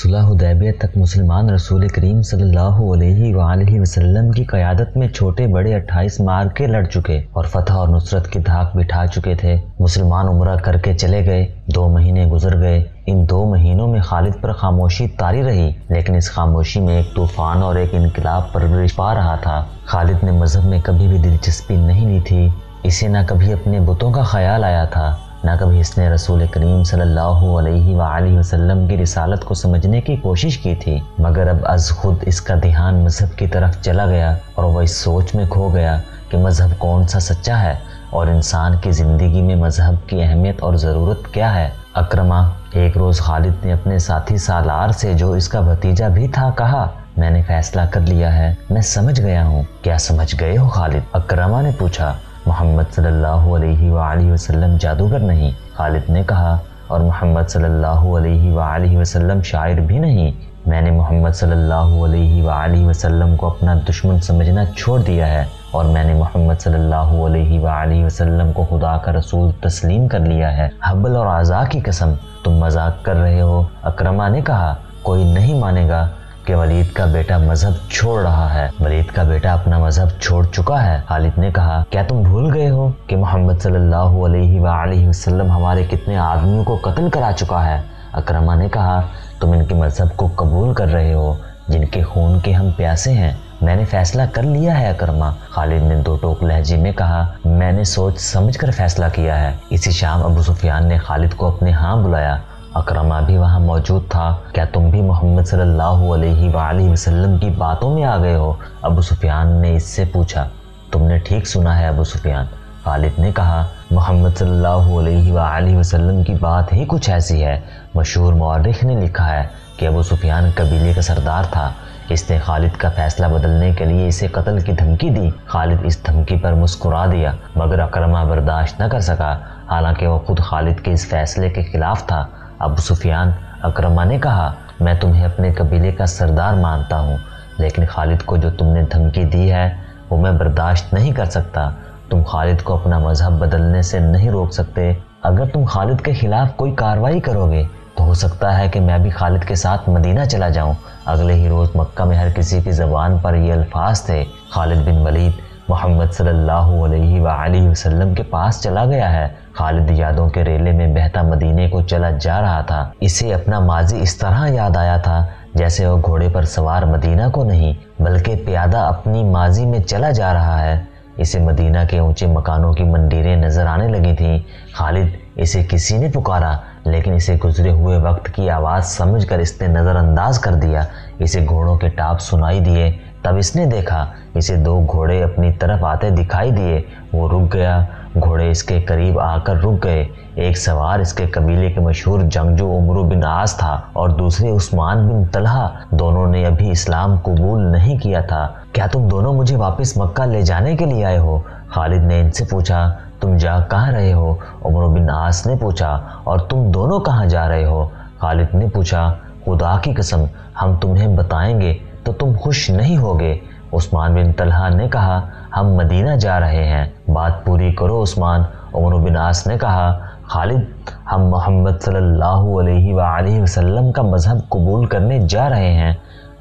صلح حدیبیہ تک مسلمان رسول کریم صلی اللہ علیہ وآلہ وسلم کی قیادت میں چھوٹے بڑے 28 معرکے لڑ چکے اور فتح اور نصرت کی دھاک بٹھا چکے تھے۔ مسلمان عمرہ کر کے چلے گئے، 2 مہینے گزر گئے۔ ان 2 مہینوں میں خالد پر خاموشی طاری رہی، لیکن اس خاموشی میں ایک طوفان اور ایک انقلاب پرورش پا رہا تھا۔ خالد نے مذہب میں کبھی بھی دلچسپی نہیں لی تھی، اسے نہ کبھی اپنے بتوں کا خیال آیا تھا، نہ کبھی اس نے رسول کریم صلی اللہ علیہ وآلہ وسلم کی رسالت کو سمجھنے کی کوشش کی تھی، مگر اب از خود اس کا دھیان مذہب کی طرف چلا گیا اور وہ اس سوچ میں کھو گیا کہ مذہب کون سا سچا ہے اور انسان کی زندگی میں مذہب کی اہمیت اور ضرورت کیا ہے۔ اکرمہ، ایک روز خالد نے اپنے ساتھی سالار سے، جو اس کا بھتیجا بھی تھا، کہا، میں نے فیصلہ کر لیا ہے، میں سمجھ گیا ہوں۔ کیا سمجھ گئے ہو خالد؟ اکرمہ نے پوچھا۔ محمد صلی اللہ علیہ وآلہ وسلم جادوگر نہیں، خالد نے کہا، اور محمد صلی اللہ علیہ وآلہ وسلم شاعر بھی نہیں۔ میں نے محمد صلی اللہ علیہ وآلہ وسلم کو اپنا دشمن سمجھنا چھوڑ دیا ہے اور میں نے محمد صلی اللہ علیہ وآلہ وسلم کو خدا کا رسول تسلیم کر لیا ہے۔ حبل اور عزا کی قسم، تم مذاق کر رہے ہو؟ اکرمہ نے کہا، کوئی نہیں مانے گا کہ ولید کا بیٹا مذہب چھوڑ رہا ہے۔ ولید کا بیٹا اپنا مذہب چھوڑ چکا ہے، خالد نے کہا۔ کیا تم بھول گئے ہو کہ محمد صلی اللہ علیہ وآلہ وسلم ہمارے کتنے آدمیوں کو قتل کرا چکا ہے؟ اکرمہ نے کہا، تم ان کے مذہب کو قبول کر رہے ہو جن کے خون کے ہم پیاسے ہیں۔ میں نے فیصلہ کر لیا ہے اکرمہ، خالد نے 2 ٹوک لہجے میں کہا، میں نے سوچ سمجھ کر فیصلہ کیا ہے۔ اسی شام ابو سفیان نے خالد کو اپنے ہاں بلایا۔ اکرمہ بھی وہاں موجود تھا۔ کیا تم بھی محمد صلی اللہ علیہ وآلہ وسلم کی باتوں میں آ گئے ہو؟ ابو سفیان نے اس سے پوچھا۔ تم نے ٹھیک سنا ہے ابو سفیان، خالد نے کہا، محمد صلی اللہ علیہ وآلہ وسلم کی بات ہی کچھ ایسی ہے۔ مشہور مورخ نے لکھا ہے کہ ابو سفیان قبیلے کا سردار تھا، اس نے خالد کا فیصلہ بدلنے کے لیے اسے قتل کی دھمکی دی۔ خالد اس دھمکی پر مسکرا دیا، مگر اکرمہ برداشت نہ کر سکا، حالانکہ وہ خود خالد کے اس فیصلے کے خلاف تھا۔ ابو سفیان، اکرمہ نے کہا، میں تمہیں اپنے قبیلے کا سردار مانتا ہوں، لیکن خالد کو جو تم نے دھمکی دی ہے وہ میں برداشت نہیں کر سکتا۔ تم خالد کو اپنا مذہب بدلنے سے نہیں روک سکتے۔ اگر تم خالد کے خلاف کوئی کارروائی کرو گے تو ہو سکتا ہے کہ میں بھی خالد کے ساتھ مدینہ چلا جاؤں۔ اگلے ہی روز مکہ میں ہر کسی کی زبان پر یہ الفاظ تھے، خالد بن ولید محمد صلی اللہ علیہ وآلہ وسلم کے پاس چلا گیا ہے۔ خالد یادوں کے ریلے میں بہتا مدینے کو چلا جا رہا تھا۔ اسے اپنا ماضی اس طرح یاد آیا تھا جیسے وہ گھوڑے پر سوار مدینہ کو نہیں بلکہ پیادہ اپنی ماضی میں چلا جا رہا ہے۔ اسے مدینہ کے اونچے مکانوں کی منڈیریں نظر آنے لگی تھیں۔ خالد، اسے کسی نے پکارا، لیکن اسے گزرے ہوئے وقت کی آواز سمجھ کر اس نے نظر انداز کر دیا۔ اسے گھوڑوں کے ٹاپ سنائی دیے، تب اس نے دیکھا اسے 2 گھوڑے اپنی طرف آتے دکھائی دیے۔ وہ رک گیا، گھوڑے اس کے قریب آ کر رک گئے۔ ایک سوار اس کے قبیلے کے مشہور جنگجو عمرو بن عاص تھا اور دوسرے عثمان بن طلحہ، دونوں نے ابھی اسلام قبول نہیں کیا تھا۔ کیا تم دونوں مجھے واپس مکہ لے جانے کے لیے آئے ہو؟ خالد نے ان سے پوچھا۔ تم جا کہاں رہے ہو؟ عمرو بن عاص نے پوچھا۔ اور تم دونوں کہاں جا رہے ہو؟ خالد نے پوچھا۔ خدا کی قسم، ہم تمہیں بتائیں گے تو تم خوش نہیں ہوگے۔ عثمان بن طلحہ نے کہا، ہم مدینہ جا رہے ہیں۔ بات پوری کرو عثمان، عمرو بن عاص نے کہا۔ خالد، ہم محمد صلی اللہ علیہ وآلہ وسلم کا مذہب قبول کرنے جا رہے ہیں۔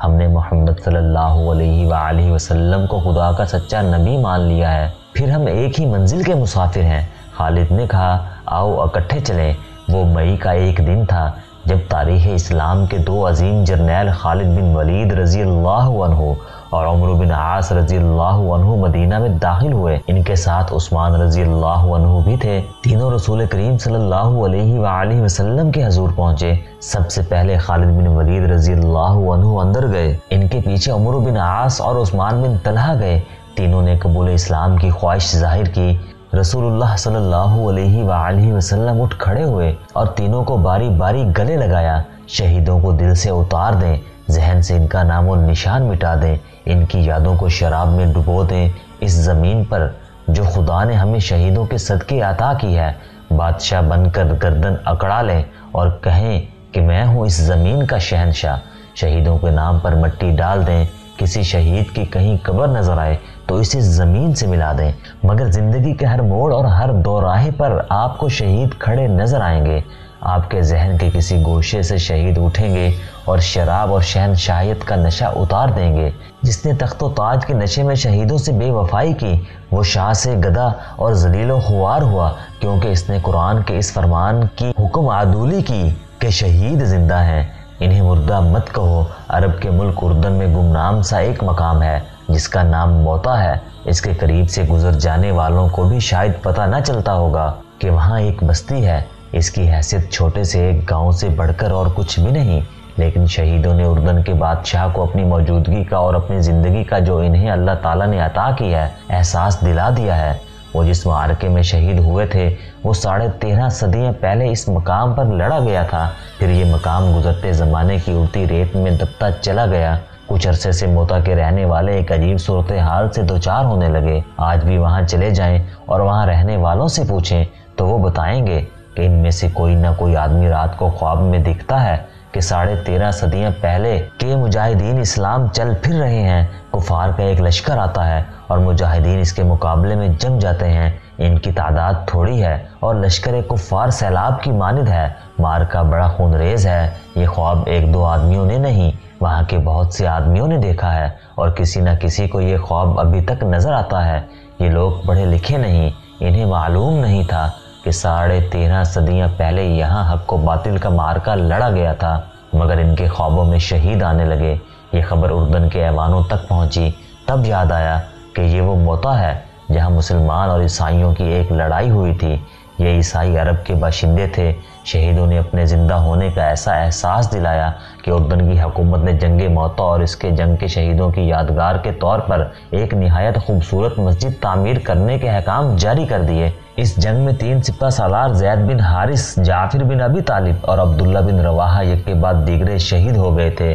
ہم نے محمد صلی اللہ علیہ وآلہ وسلم کو خدا کا سچا نبی مان لیا ہے، پھر ہم ایک ہی منزل کے مسافر ہیں۔ خالد نے کہا، آؤ اکٹھے چلیں۔ وہ مئی کا ایک دن تھا جب تاریخ اسلام کے 2 عظیم جرنیل خالد بن ولید رضی اللہ عنہ اور عمرو بن عاص رضی اللہ عنہ مدینہ میں داخل ہوئے۔ ان کے ساتھ عثمان رضی اللہ عنہ بھی تھے۔ تینوں رسول کریم صلی اللہ علیہ وآلہ وسلم کے حضور پہنچے۔ سب سے پہلے خالد بن ولید رضی اللہ عنہ اندر گئے، ان کے پیچھے عمرو بن عاص اور عثمان بن طلحہ گئے۔ تینوں نے قبول اسلام کی خواہش ظاہر کی۔ رسول اللہ صلی اللہ علیہ وآلہ وسلم اٹھ کھڑے ہوئے اور تینوں کو باری باری گلے لگایا۔ شہیدوں کو دل سے اتار دیں، ذہن سے ان کا نام و نشان مٹا دیں، ان کی یادوں کو شراب میں ڈبو دیں۔ اس زمین پر جو خدا نے ہمیں شہیدوں کے صدقے عطا کی ہے، بادشاہ بن کر گردن اکڑا لیں اور کہیں کہ میں ہوں اس زمین کا شہنشاہ۔ شہیدوں کے نام پر مٹی ڈال دیں، کسی شہید کی کہیں قبر نظر آئے تو اسے زمین سے ملا دیں، مگر زندگی کے ہر موڑ اور ہر دوراہے پر آپ کو شہید کھڑے نظر آئیں گے۔ آپ کے ذہن کے کسی گوشے سے شہید اٹھیں گے اور شراب اور شہنشاہیت کا نشہ اتار دیں گے۔ جس نے تخت و تاج کے نشے میں شہیدوں سے بے وفائی کی، وہ شاہ سے گدھا اور ذلیل و خوار ہوا، کیونکہ اس نے قرآن کے اس فرمان کی حکم عدولی کی کہ شہید زندہ ہیں۔ انہیں مردہ مت کہو۔ عرب کے ملک اردن میں گمنام سا ایک مقام ہے جس کا نام موتا ہے۔ اس کے قریب سے گزر جانے والوں کو بھی شاید پتہ نہ چلتا ہوگا کہ وہاں ایک بستی ہے۔ اس کی حیثیت چھوٹے سے ایک گاؤں سے بڑھ کر اور کچھ بھی نہیں، لیکن شہیدوں نے اردن کے بادشاہ کو اپنی موجودگی کا اور اپنی زندگی کا جو انہیں اللہ تعالیٰ نے عطا کیا ہے احساس دلا دیا ہے۔ وہ جس معرکے میں شہید ہوئے تھے وہ 13.5 صدیاں پہلے اس مقام پر لڑا گیا تھا۔ پھر یہ مقام گزرتے زمانے کی اڑتی ریت میں دبتا چلا گیا۔ کچھ عرصے سے موتا کے رہنے والے ایک عجیب صورتحال سے دوچار ہونے لگے۔ آج بھی وہاں چلے جائیں اور وہاں رہنے والوں سے پوچھیں تو وہ بتائیں گے کہ ان میں سے کوئی نہ کوئی آدمی رات کو خواب میں دکھتا ہے کہ 13.5 صدیاں پہلے کے مجاہدین اسلام چل پھر رہے ہیں۔ کفار کا ایک لشکر آتا ہے اور مجاہدین اس کے مقابلے میں جم جاتے ہیں۔ ان کی تعداد تھوڑی ہے اور لشکر کفار سیلاب کی مانند ہے۔ معرکہ بڑا خونریز ہے۔ یہ خواب ایک دو آدمیوں نے نہیں، وہاں کے بہت سے آدمیوں نے دیکھا ہے، اور کسی نہ کسی کو یہ خواب ابھی تک نظر آتا ہے۔ یہ لوگ پڑھے لکھے نہیں، انہیں معلوم نہیں تھا کہ 13.5 صدیاں پہلے یہاں حق و باطل کا معرکہ لڑا گیا تھا، مگر ان کے خوابوں میں شہید آنے لگے۔ یہ خبر اردن کے ایوانوں تک پہنچی، تب یاد آیا کہ یہ وہ موتا ہے جہاں مسلمان اور عیسائیوں کی ایک لڑائی ہوئی تھی۔ یہ عیسائی عرب کے باشندے تھے۔ شہیدوں نے اپنے زندہ ہونے کا ایسا احساس دلایا کہ اردن کی حکومت نے جنگ موتا اور اس کے جنگ کے شہیدوں کی یادگار کے طور پر ایک نہایت خوبصورت مسجد تعمیر کرنے کے احکام جاری کر دیے۔ اس جنگ میں 3 سپہ سالار زید بن حارث، جعفر بن ابی طالب اور عبداللہ بن رواحہ یک کے بعد دیگرے شہید ہو گئے تھے۔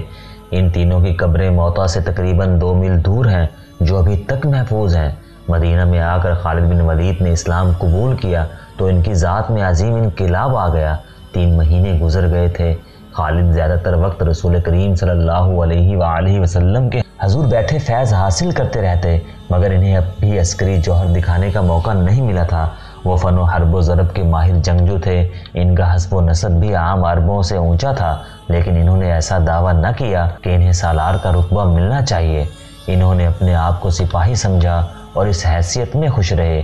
ان تینوں کی قبریں موتا سے تقریباً 2 میل دور ہیں، جو ابھی تک محفوظ ہیں۔ مدینہ میں آ کر خالد بن ولید نے اسلام قبول کیا تو ان کی ذات میں عظیم انقلاب آ گیا۔ 3 مہینے گزر گئے تھے۔ خالد زیادہ تر وقت رسول کریم صلی اللہ علیہ وآلہ وسلم کے حضور بیٹھے فیض حاصل کرتے رہتے، مگر انہیں اب بھی عسکری جوہر دکھانے کا موقع نہیں ملا تھا۔ وہ فن و حرب و ضرب کے ماہر جنگجو تھے۔ ان کا حسب و نسب بھی عام عربوں سے اونچا تھا، لیکن انہوں نے ایسا دعویٰ نہ کیا کہ انہیں سالار کا رتبہ ملنا چاہیے۔ انہوں نے اپنے آپ کو سپاہی سمجھا اور اس حیثیت میں خوش رہے۔